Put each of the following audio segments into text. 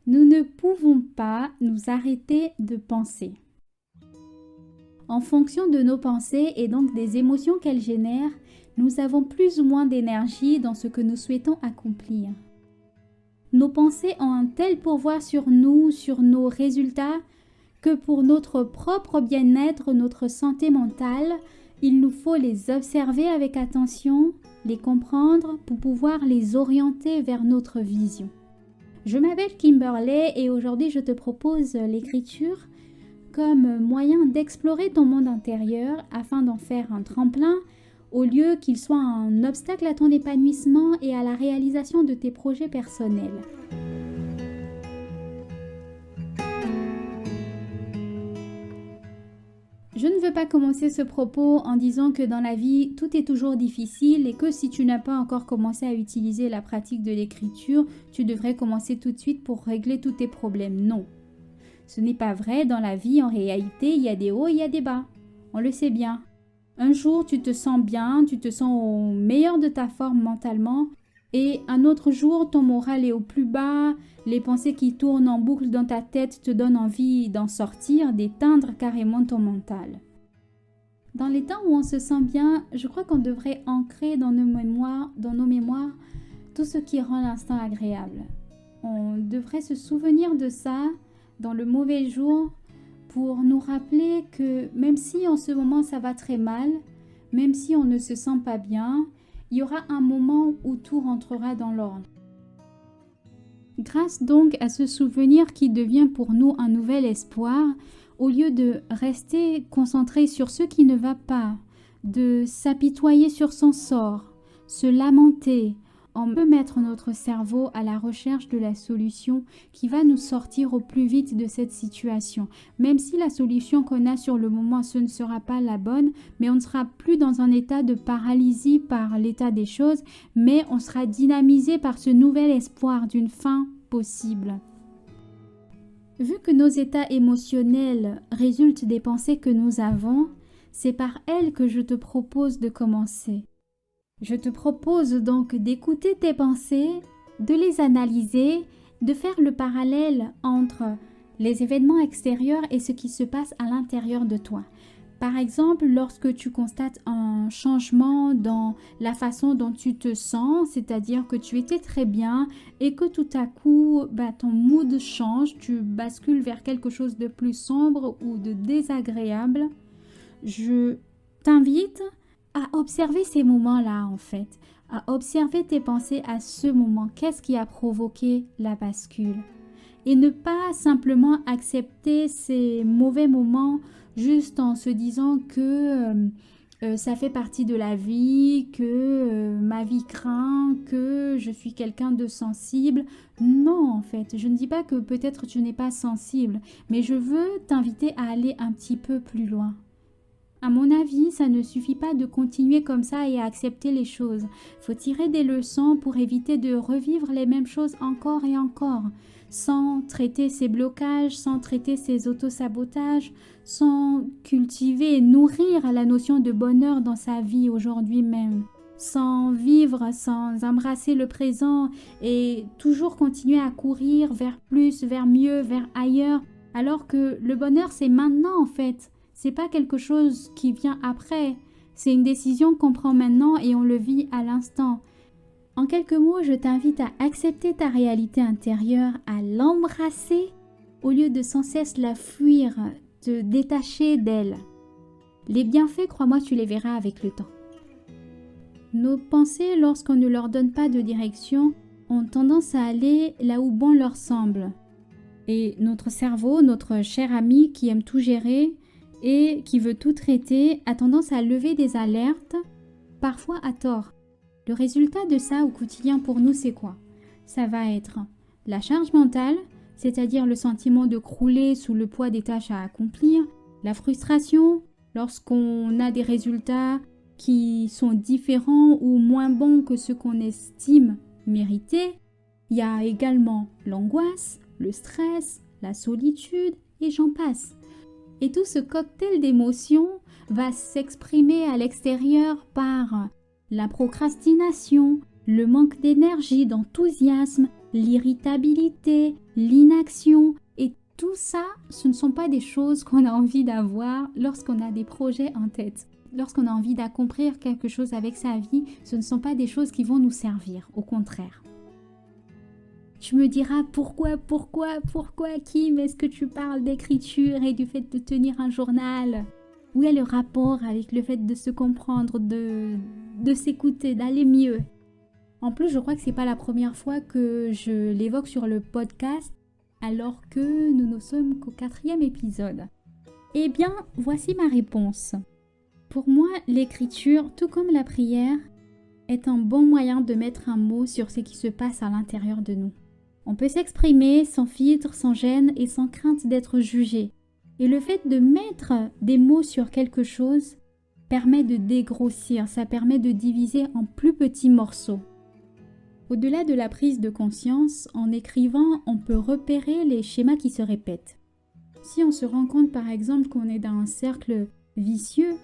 Nous ne pouvons pas nous arrêter de penser. En fonction de nos pensées et donc des émotions qu'elles génèrent, nous avons plus ou moins d'énergie dans ce que nous souhaitons accomplir. Nos pensées ont un tel pouvoir sur nous, sur nos résultats, que pour notre propre bien-être, notre santé mentale, il nous faut les observer avec attention, les comprendre pour pouvoir les orienter vers notre vision. Je m'appelle Kimberley et aujourd'hui je te propose l'écriture comme moyen d'explorer ton monde intérieur afin d'en faire un tremplin au lieu qu'il soit un obstacle à ton épanouissement et à la réalisation de tes projets personnels. Je ne veux pas commencer ce propos en disant que dans la vie, tout est toujours difficile et que si tu n'as pas encore commencé à utiliser la pratique de l'écriture, tu devrais commencer tout de suite pour régler tous tes problèmes. Non. Ce n'est pas vrai, dans la vie, en réalité, il y a des hauts, il y a des bas. On le sait bien. Un jour, tu te sens bien, tu te sens au meilleur de ta forme mentalement, et un autre jour, ton moral est au plus bas, les pensées qui tournent en boucle dans ta tête te donnent envie d'en sortir, d'éteindre carrément ton mental. Dans les temps où on se sent bien, je crois qu'on devrait ancrer dans nos mémoires, tout ce qui rend l'instant agréable. On devrait se souvenir de ça dans le mauvais jour pour nous rappeler que même si en ce moment ça va très mal, même si on ne se sent pas bien, il y aura un moment où tout rentrera dans l'ordre. Grâce donc à ce souvenir qui devient pour nous un nouvel espoir, au lieu de rester concentré sur ce qui ne va pas, de s'apitoyer sur son sort, se lamenter, on peut mettre notre cerveau à la recherche de la solution qui va nous sortir au plus vite de cette situation. Même si la solution qu'on a sur le moment, ce ne sera pas la bonne, mais on ne sera plus dans un état de paralysie par l'état des choses, mais on sera dynamisé par ce nouvel espoir d'une fin possible. Vu que nos états émotionnels résultent des pensées que nous avons, c'est par elles que je te propose de commencer. Je te propose donc d'écouter tes pensées, de les analyser, de faire le parallèle entre les événements extérieurs et ce qui se passe à l'intérieur de toi. Par exemple, lorsque tu constates un changement dans la façon dont tu te sens, c'est-à-dire que tu étais très bien et que tout à coup, ton mood change, tu bascules vers quelque chose de plus sombre ou de désagréable, je t'invite à observer ces moments-là en fait, à observer tes pensées à ce moment. Qu'est-ce qui a provoqué la bascule? Et ne pas simplement accepter ces mauvais moments juste en se disant que ça fait partie de la vie, que ma vie craint, que je suis quelqu'un de sensible. Non, en fait, je ne dis pas que peut-être tu n'es pas sensible, mais je veux t'inviter à aller un petit peu plus loin. À mon avis, ça ne suffit pas de continuer comme ça et à accepter les choses. Il faut tirer des leçons pour éviter de revivre les mêmes choses encore et encore, sans traiter ces blocages, sans traiter ces autosabotages, sans cultiver et nourrir la notion de bonheur dans sa vie aujourd'hui même, sans vivre, sans embrasser le présent et toujours continuer à courir vers plus, vers mieux, vers ailleurs, alors que le bonheur c'est maintenant en fait. C'est pas quelque chose qui vient après, c'est une décision qu'on prend maintenant et on le vit à l'instant. En quelques mots, je t'invite à accepter ta réalité intérieure, à l'embrasser au lieu de sans cesse la fuir, te détacher d'elle. Les bienfaits, crois-moi, tu les verras avec le temps. Nos pensées, lorsqu'on ne leur donne pas de direction, ont tendance à aller là où bon leur semble. Et notre cerveau, notre cher ami qui aime tout gérer, et qui veut tout traiter, a tendance à lever des alertes, parfois à tort. Le résultat de ça au quotidien pour nous, c'est quoi? Ça va être la charge mentale, c'est-à-dire le sentiment de crouler sous le poids des tâches à accomplir, la frustration lorsqu'on a des résultats qui sont différents ou moins bons que ce qu'on estime mériter. Il y a également l'angoisse, le stress, la solitude et j'en passe. Et tout ce cocktail d'émotions va s'exprimer à l'extérieur par la procrastination, le manque d'énergie, d'enthousiasme, l'irritabilité, l'inaction. Et tout ça, ce ne sont pas des choses qu'on a envie d'avoir lorsqu'on a des projets en tête. Lorsqu'on a envie d'accomplir quelque chose avec sa vie, ce ne sont pas des choses qui vont nous servir, au contraire. Tu me diras pourquoi, Kim, est-ce que tu parles d'écriture et du fait de tenir un journal? Où est le rapport avec le fait de se comprendre, de s'écouter, d'aller mieux? En plus, je crois que c'est pas la première fois que je l'évoque sur le podcast, alors que nous ne sommes qu'au 4e épisode. Eh bien, voici ma réponse. Pour moi, l'écriture, tout comme la prière, est un bon moyen de mettre un mot sur ce qui se passe à l'intérieur de nous. On peut s'exprimer sans filtre, sans gêne et sans crainte d'être jugé. Et le fait de mettre des mots sur quelque chose permet de dégrossir, ça permet de diviser en plus petits morceaux. Au-delà de la prise de conscience, en écrivant, on peut repérer les schémas qui se répètent. Si on se rend compte par exemple qu'on est dans un cercle vicieux,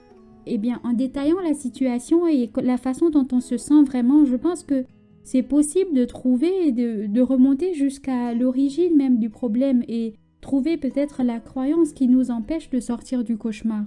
eh bien en détaillant la situation et la façon dont on se sent vraiment, je pense que c'est possible de trouver et de remonter jusqu'à l'origine même du problème et trouver peut-être la croyance qui nous empêche de sortir du cauchemar.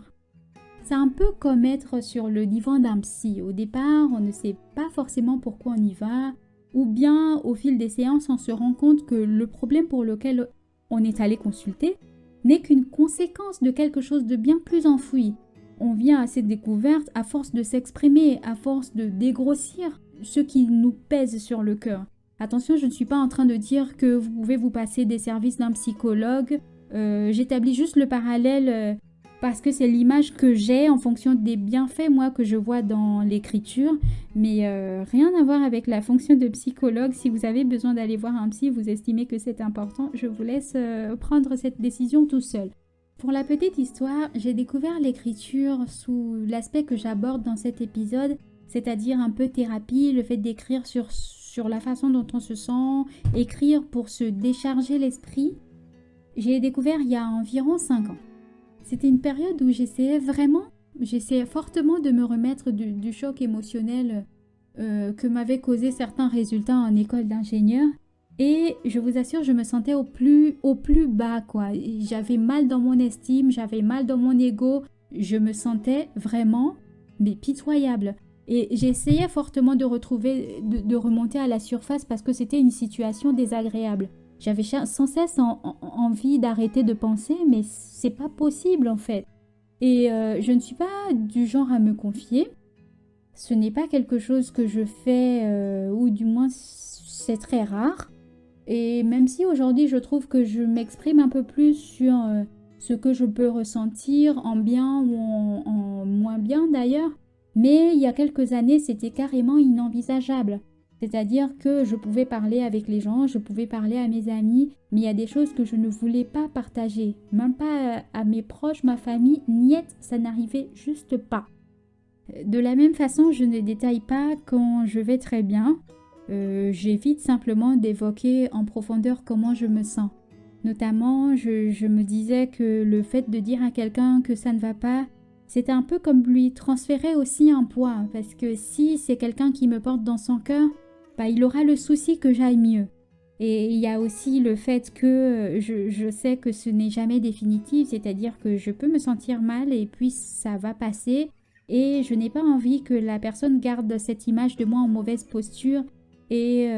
C'est un peu comme être sur le divan d'un psy. Au départ, on ne sait pas forcément pourquoi on y va, ou bien au fil des séances, on se rend compte que le problème pour lequel on est allé consulter n'est qu'une conséquence de quelque chose de bien plus enfoui. On vient à cette découverte à force de s'exprimer, à force de dégrossir ce qui nous pèse sur le cœur. Attention, je ne suis pas en train de dire que vous pouvez vous passer des services d'un psychologue. J'établis juste le parallèle parce que c'est l'image que j'ai en fonction des bienfaits, moi, que je vois dans l'écriture. Mais rien à voir avec la fonction de psychologue. Si vous avez besoin d'aller voir un psy, vous estimez que c'est important, je vous laisse prendre cette décision tout seul. Pour la petite histoire, j'ai découvert l'écriture sous l'aspect que j'aborde dans cet épisode, c'est-à-dire un peu thérapie, le fait d'écrire sur la façon dont on se sent, écrire pour se décharger l'esprit. J'ai découvert il y a environ 5 ans. C'était une période où j'essayais fortement de me remettre du choc émotionnel que m'avaient causé certains résultats en école d'ingénieur. Et je vous assure, je me sentais au plus bas, quoi. J'avais mal dans mon estime, j'avais mal dans mon ego. Je me sentais vraiment, mais pitoyable. Et j'essayais fortement de remonter à la surface parce que c'était une situation désagréable. J'avais sans cesse envie d'arrêter de penser, mais c'est pas possible en fait. Et je ne suis pas du genre à me confier. Ce n'est pas quelque chose que je fais, ou du moins c'est très rare. Et même si aujourd'hui je trouve que je m'exprime un peu plus sur ce que je peux ressentir en bien ou en moins bien d'ailleurs, mais il y a quelques années c'était carrément inenvisageable. C'est-à-dire que je pouvais parler avec les gens, je pouvais parler à mes amis, mais il y a des choses que je ne voulais pas partager. Même pas à mes proches, ma famille, niet, ça n'arrivait juste pas. De la même façon, je ne détaille pas quand je vais très bien. J'évite simplement d'évoquer en profondeur comment je me sens. Notamment, je me disais que le fait de dire à quelqu'un que ça ne va pas, c'était un peu comme lui transférer aussi un poids. Parce que si c'est quelqu'un qui me porte dans son cœur, il aura le souci que j'aille mieux. Et il y a aussi le fait que je sais que ce n'est jamais définitif, c'est-à-dire que je peux me sentir mal et puis ça va passer. Et je n'ai pas envie que la personne garde cette image de moi en mauvaise posture, et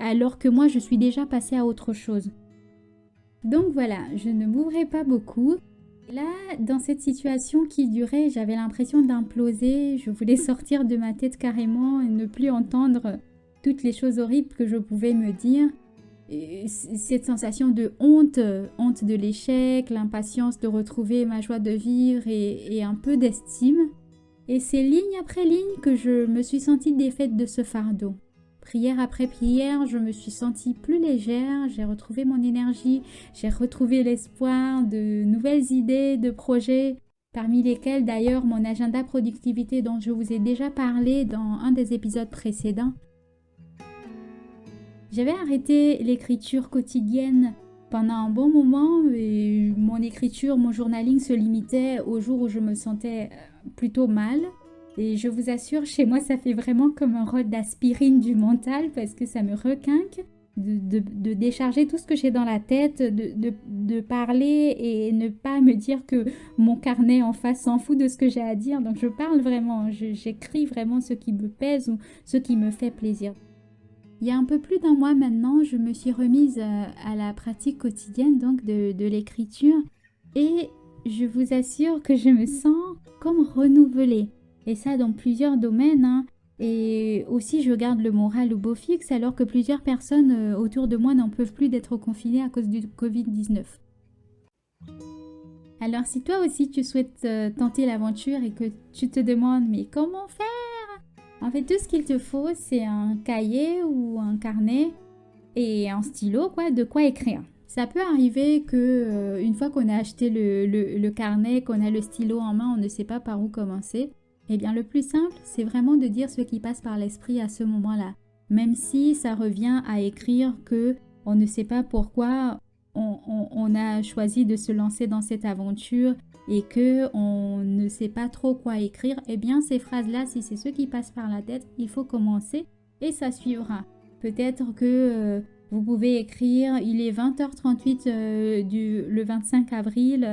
alors que moi je suis déjà passée à autre chose. Donc voilà, je ne m'ouvrais pas beaucoup. Là, dans cette situation qui durait, j'avais l'impression d'imploser, je voulais sortir de ma tête carrément et ne plus entendre toutes les choses horribles que je pouvais me dire. Et cette sensation de honte de l'échec, l'impatience de retrouver ma joie de vivre et un peu d'estime. Et c'est ligne après ligne que je me suis sentie défaite de ce fardeau. Prière après prière, je me suis sentie plus légère, j'ai retrouvé mon énergie, j'ai retrouvé l'espoir de nouvelles idées, de projets, parmi lesquels d'ailleurs mon agenda productivité dont je vous ai déjà parlé dans un des épisodes précédents. J'avais arrêté l'écriture quotidienne pendant un bon moment et mon écriture, mon journaling se limitait aux jours où je me sentais plutôt mal. Et je vous assure, chez moi, ça fait vraiment comme un rôle d'aspirine du mental parce que ça me requinque. de décharger tout ce que j'ai dans la tête, de parler et ne pas me dire que mon carnet en face s'en fout de ce que j'ai à dire. Donc je parle vraiment, j'écris vraiment ce qui me pèse ou ce qui me fait plaisir. Il y a un peu plus d'un mois maintenant, je me suis remise à la pratique quotidienne donc de l'écriture et je vous assure que je me sens comme renouvelée. Et ça dans plusieurs domaines, hein. Et aussi, je garde le moral au beau fixe alors que plusieurs personnes autour de moi n'en peuvent plus d'être confinées à cause du Covid-19. Alors si toi aussi tu souhaites tenter l'aventure et que tu te demandes mais comment faire? En fait, tout ce qu'il te faut, c'est un cahier ou un carnet et un stylo, quoi, de quoi écrire. Ça peut arriver que une fois qu'on a acheté le carnet, qu'on a le stylo en main, on ne sait pas par où commencer. Eh bien, le plus simple, c'est vraiment de dire ce qui passe par l'esprit à ce moment-là. Même si ça revient à écrire que on ne sait pas pourquoi on a choisi de se lancer dans cette aventure et que on ne sait pas trop quoi écrire, eh bien, ces phrases-là, si c'est ce qui passe par la tête, il faut commencer et ça suivra. Peut-être que vous pouvez écrire, il est 20h38 le 25 avril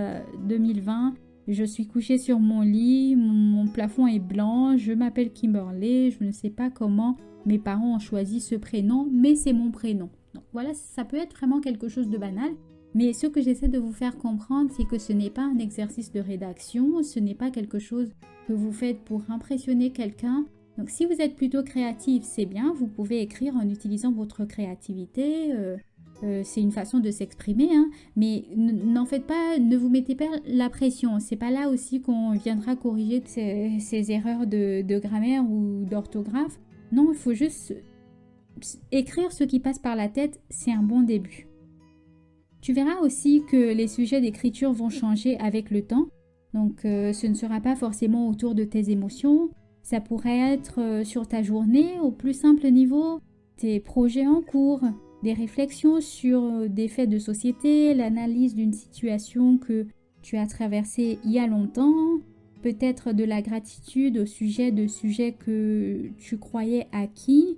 2020. Je suis couchée sur mon lit, mon plafond est blanc, je m'appelle Kimberley, je ne sais pas comment mes parents ont choisi ce prénom, mais c'est mon prénom. Donc voilà, ça peut être vraiment quelque chose de banal, mais ce que j'essaie de vous faire comprendre, c'est que ce n'est pas un exercice de rédaction, ce n'est pas quelque chose que vous faites pour impressionner quelqu'un. Donc si vous êtes plutôt créatif, c'est bien, vous pouvez écrire en utilisant votre créativité. C'est une façon de s'exprimer, hein, mais n'en faites pas, ne vous mettez pas la pression. C'est pas là aussi qu'on viendra corriger ces erreurs de grammaire ou d'orthographe. Non, il faut juste écrire ce qui passe par la tête, c'est un bon début. Tu verras aussi que les sujets d'écriture vont changer avec le temps. Donc ce ne sera pas forcément autour de tes émotions. Ça pourrait être sur ta journée au plus simple niveau, tes projets en cours, des réflexions sur des faits de société, l'analyse d'une situation que tu as traversée il y a longtemps, peut-être de la gratitude au sujet de sujets que tu croyais acquis.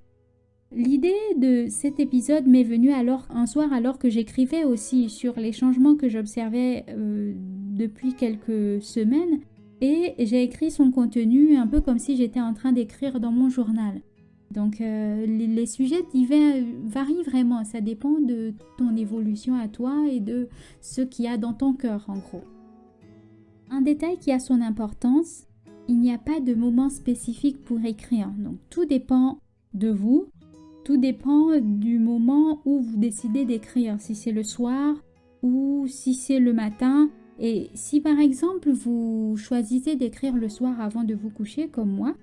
L'idée de cet épisode m'est venue alors un soir alors que j'écrivais aussi sur les changements que j'observais depuis quelques semaines et j'ai écrit son contenu un peu comme si j'étais en train d'écrire dans mon journal. Donc les sujets divers varient vraiment, ça dépend de ton évolution à toi et de ce qu'il y a dans ton cœur en gros. Un détail qui a son importance, il n'y a pas de moment spécifique pour écrire, donc tout dépend de vous. Tout dépend du moment où vous décidez d'écrire, si c'est le soir ou si c'est le matin. Et si par exemple vous choisissez d'écrire le soir avant de vous coucher comme moi,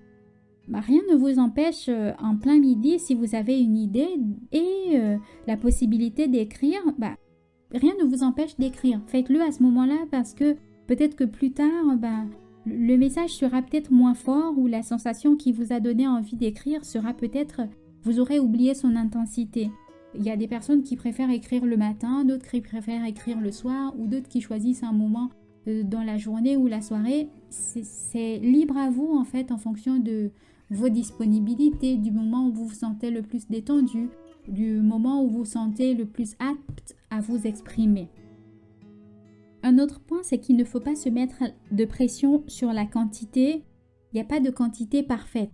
rien ne vous empêche en plein midi, si vous avez une idée et la possibilité d'écrire, rien ne vous empêche d'écrire. Faites-le à ce moment-là parce que peut-être que plus tard, le message sera peut-être moins fort ou la sensation qui vous a donné envie d'écrire sera peut-être... Vous aurez oublié son intensité. Il y a des personnes qui préfèrent écrire le matin, d'autres qui préfèrent écrire le soir ou d'autres qui choisissent un moment dans la journée ou la soirée. C'est libre à vous en fait en fonction de vos disponibilités, du moment où vous vous sentez le plus détendu, du moment où vous vous sentez le plus apte à vous exprimer. Un autre point, c'est qu'il ne faut pas se mettre de pression sur la quantité. Il n'y a pas de quantité parfaite.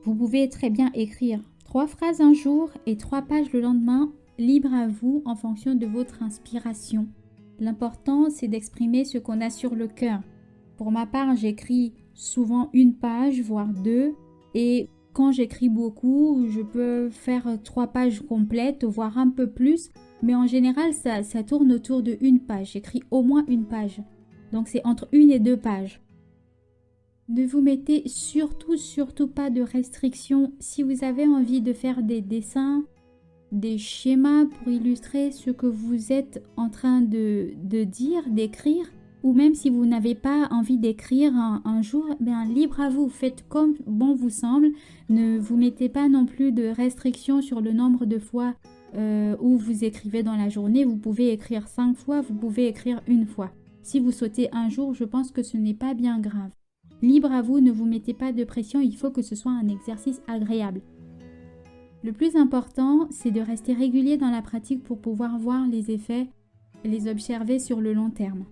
Vous pouvez très bien écrire 3 phrases un jour et 3 pages le lendemain, libre à vous en fonction de votre inspiration. L'important, c'est d'exprimer ce qu'on a sur le cœur. Pour ma part, j'écris souvent 1 page, voire 2. Et quand j'écris beaucoup, je peux faire 3 pages complètes, voire un peu plus. Mais en général, ça tourne autour de 1 page. J'écris au moins 1 page. Donc c'est entre 1 et 2 pages. Ne vous mettez surtout pas de restrictions. Si vous avez envie de faire des dessins, des schémas pour illustrer ce que vous êtes en train de dire, d'écrire, ou même si vous n'avez pas envie d'écrire un jour, libre à vous, faites comme bon vous semble. Ne vous mettez pas non plus de restrictions sur le nombre de fois où vous écrivez dans la journée. Vous pouvez écrire 5 fois, vous pouvez écrire 1 fois. Si vous sautez un jour, je pense que ce n'est pas bien grave. Libre à vous, ne vous mettez pas de pression, il faut que ce soit un exercice agréable. Le plus important, c'est de rester régulier dans la pratique pour pouvoir voir les effets et les observer sur le long terme.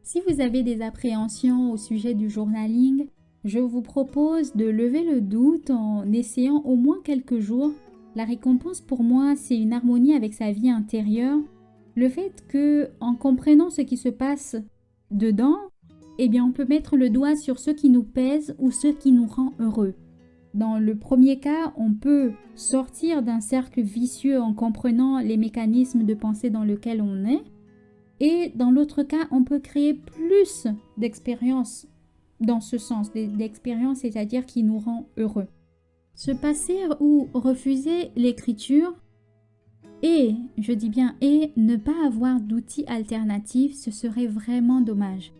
Si vous avez des appréhensions au sujet du journaling, je vous propose de lever le doute en essayant au moins quelques jours. La récompense pour moi, c'est une harmonie avec sa vie intérieure. Le fait que, en comprenant ce qui se passe dedans, eh bien, on peut mettre le doigt sur ce qui nous pèse ou ce qui nous rend heureux. Dans le premier cas, on peut sortir d'un cercle vicieux en comprenant les mécanismes de pensée dans lesquels on est. Et dans l'autre cas, on peut créer plus d'expériences dans ce sens, d'expériences, c'est-à-dire qui nous rend heureux. Se passer ou refuser l'écriture et, je dis bien et, ne pas avoir d'outils alternatifs, ce serait vraiment dommage.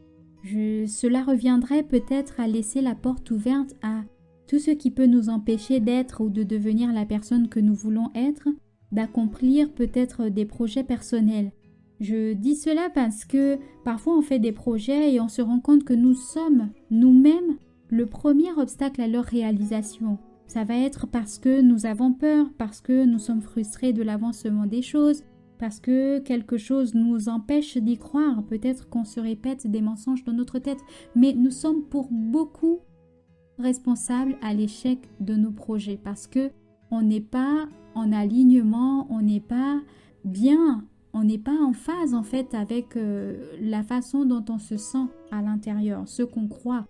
Cela reviendrait peut-être à laisser la porte ouverte à tout ce qui peut nous empêcher d'être ou de devenir la personne que nous voulons être, d'accomplir peut-être des projets personnels. Je dis cela parce que parfois on fait des projets et on se rend compte que nous sommes nous-mêmes le premier obstacle à leur réalisation. Ça va être parce que nous avons peur, parce que nous sommes frustrés de l'avancement des choses, parce que quelque chose nous empêche d'y croire. Peut-être qu'on se répète des mensonges dans notre tête, mais nous sommes pour beaucoup responsables à l'échec de nos projets parce que on n'est pas en alignement, on n'est pas bien, on n'est pas en phase en fait avec la façon dont on se sent à l'intérieur, ce qu'on croit,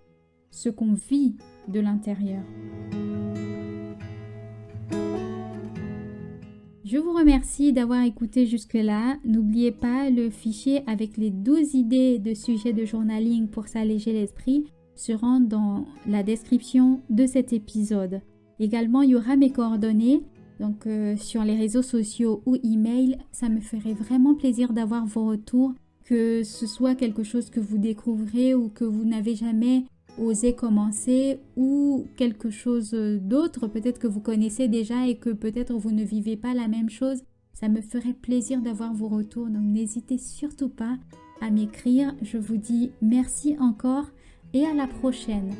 ce qu'on vit de l'intérieur. Je vous remercie d'avoir écouté jusque-là. N'oubliez pas, le fichier avec les 12 idées de sujets de journaling pour s'alléger l'esprit sera dans la description de cet épisode. Également, il y aura mes coordonnées, donc sur les réseaux sociaux ou email. Ça me ferait vraiment plaisir d'avoir vos retours, que ce soit quelque chose que vous découvrez ou que vous n'avez jamais osé commencer ou quelque chose d'autre, peut-être que vous connaissez déjà et que peut-être vous ne vivez pas la même chose. Ça me ferait plaisir d'avoir vos retours, donc n'hésitez surtout pas à m'écrire. Je vous dis merci encore et à la prochaine.